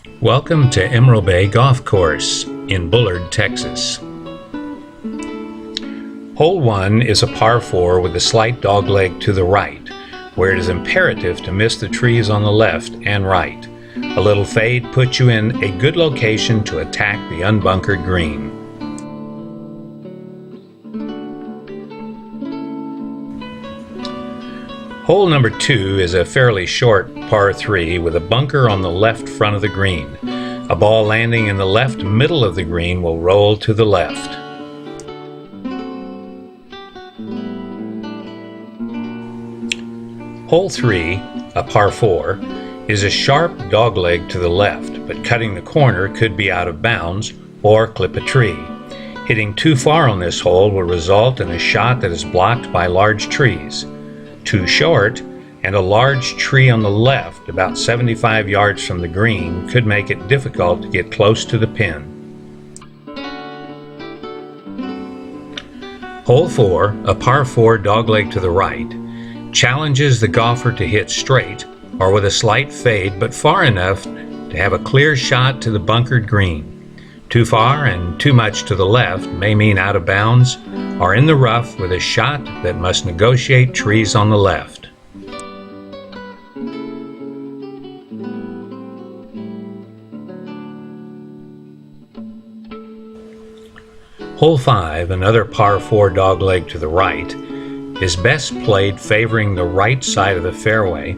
Welcome to Emerald Bay Golf Course in Bullard, Texas. Hole 1 is a par 4 with a slight dogleg to the right, where it is imperative to miss the trees on the left and right. A little fade puts you in a good location to attack the unbunkered green. Hole number 2 is a fairly short par 3 with a bunker on the left front of the green. A ball landing in the left middle of the green will roll to the left. Hole 3, a par 4, is a sharp dogleg to the left, but cutting the corner could be out of bounds or clip a tree. Hitting too far on this hole will result in a shot that is blocked by large trees. Too short, and a large tree on the left, about 75 yards from the green, could make it difficult to get close to the pin. Hole 4, a par 4 dogleg to the right, challenges the golfer to hit straight or with a slight fade, but far enough to have a clear shot to the bunkered green. Too far and too much to the left may mean out of bounds or in the rough with a shot that must negotiate trees on the left. Hole 5, another par 4 dogleg to the right, is best played favoring the right side of the fairway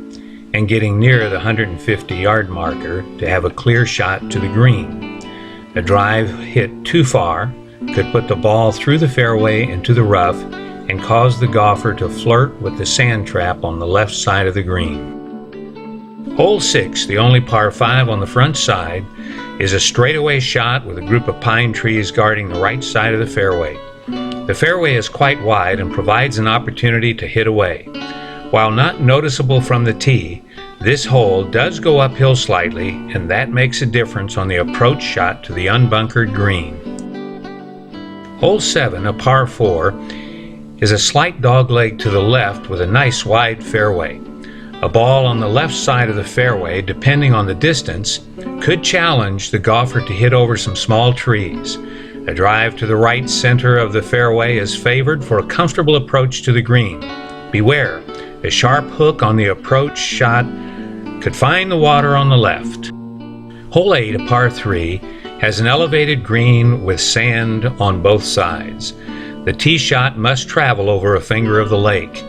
and getting near the 150-yard marker to have a clear shot to the green. A drive hit too far could put the ball through the fairway into the rough and cause the golfer to flirt with the sand trap on the left side of the green. Hole 6, the only par 5 on the front side, is a straightaway shot with a group of pine trees guarding the right side of the fairway. The fairway is quite wide and provides an opportunity to hit away. While not noticeable from the tee, this hole does go uphill slightly, and that makes a difference on the approach shot to the unbunkered green. Hole 7, a par 4, is a slight dogleg to the left with a nice wide fairway. A ball on the left side of the fairway, depending on the distance, could challenge the golfer to hit over some small trees. A drive to the right center of the fairway is favored for a comfortable approach to the green. Beware, a sharp hook on the approach shot could find the water on the left. Hole 8, a par 3, has an elevated green with sand on both sides. The tee shot must travel over a finger of the lake.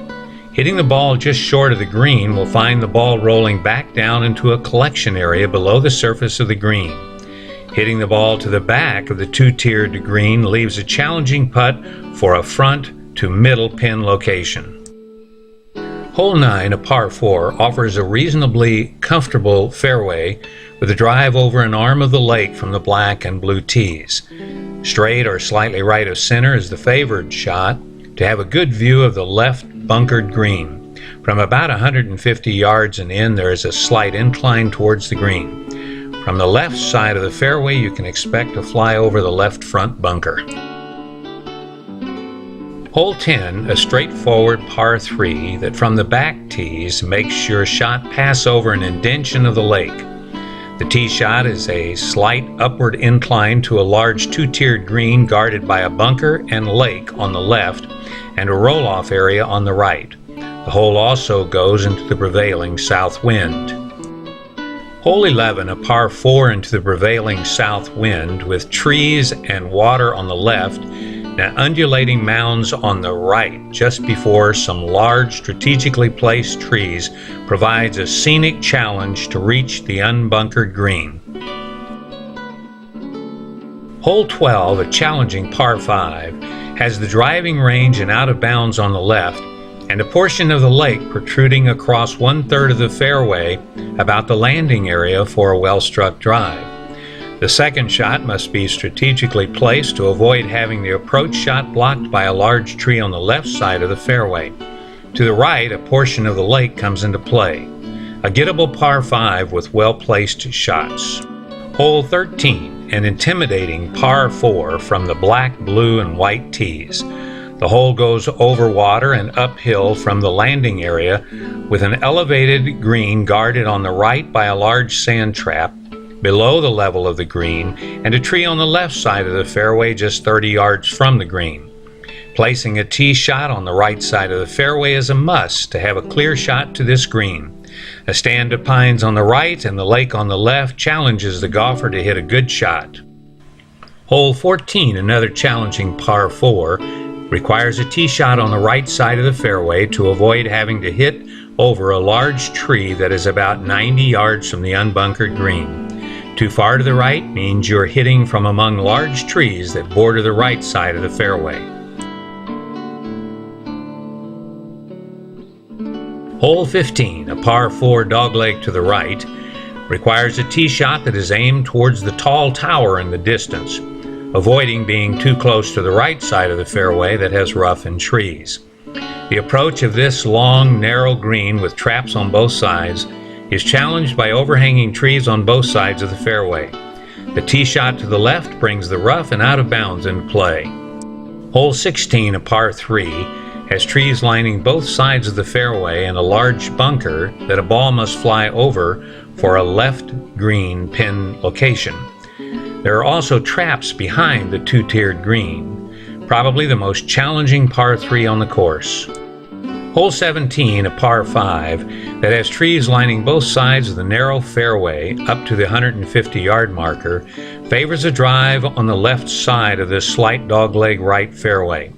Hitting the ball just short of the green will find the ball rolling back down into a collection area below the surface of the green. Hitting the ball to the back of the two-tiered green leaves a challenging putt for a front to middle pin location. Hole 9, a par 4, offers a reasonably comfortable fairway with a drive over an arm of the lake from the black and blue tees. Straight or slightly right of center is the favored shot to have a good view of the left bunkered green. From about 150 yards and in, there is a slight incline towards the green. From the left side of the fairway, you can expect to fly over the left front bunker. Hole 10, a straightforward par 3 that from the back tees makes your shot pass over an indention of the lake. The tee shot is a slight upward incline to a large two-tiered green guarded by a bunker and lake on the left and a roll-off area on the right. The hole also goes into the prevailing south wind. Hole 11, a par 4 into the prevailing south wind with trees and water on the left and undulating mounds on the right just before some large strategically placed trees provides a scenic challenge to reach the unbunkered green. Hole 12, a challenging par 5, has the driving range and out of bounds on the left and a portion of the lake protruding across 1/3 of the fairway about the landing area for a well-struck drive. The second shot must be strategically placed to avoid having the approach shot blocked by a large tree on the left side of the fairway. To the right, a portion of the lake comes into play. A gettable par 5 with well-placed shots. Hole 13, an intimidating par 4 from the black, blue, and white tees. The hole goes over water and uphill from the landing area with an elevated green guarded on the right by a large sand trap below the level of the green, and a tree on the left side of the fairway just 30 yards from the green. Placing a tee shot on the right side of the fairway is a must to have a clear shot to this green. A stand of pines on the right and the lake on the left challenges the golfer to hit a good shot. Hole 14, another challenging par 4, requires a tee shot on the right side of the fairway to avoid having to hit over a large tree that is about 90 yards from the unbunkered green. Too far to the right means you're hitting from among large trees that border the right side of the fairway. Hole 15, a par 4 dogleg to the right, requires a tee shot that is aimed towards the tall tower in the distance, avoiding being too close to the right side of the fairway that has rough and trees. The approach of this long, narrow green with traps on both sides is challenged by overhanging trees on both sides of the fairway. The tee shot to the left brings the rough and out of bounds into play. Hole 16, a par 3, has trees lining both sides of the fairway and a large bunker that a ball must fly over for a left green pin location. There are also traps behind the two-tiered green, probably the most challenging par 3 on the course. Hole 17, a par 5, that has trees lining both sides of the narrow fairway up to the 150-yard marker, favors a drive on the left side of this slight dogleg right fairway.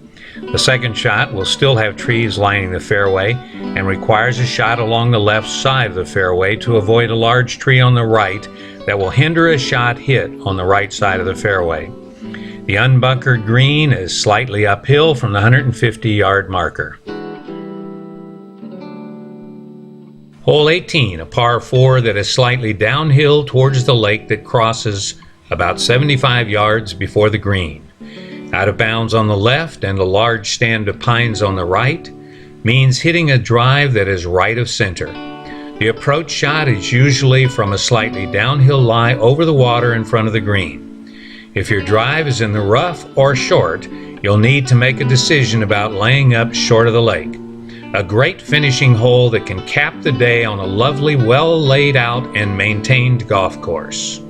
The second shot will still have trees lining the fairway and requires a shot along the left side of the fairway to avoid a large tree on the right that will hinder a shot hit on the right side of the fairway. The unbunkered green is slightly uphill from the 150-yard marker. Hole 18, a par 4 that is slightly downhill towards the lake that crosses about 75 yards before the green. Out of bounds on the left and a large stand of pines on the right means hitting a drive that is right of center. The approach shot is usually from a slightly downhill lie over the water in front of the green. If your drive is in the rough or short, you'll need to make a decision about laying up short of the lake. A great finishing hole that can cap the day on a lovely, well laid out and maintained golf course.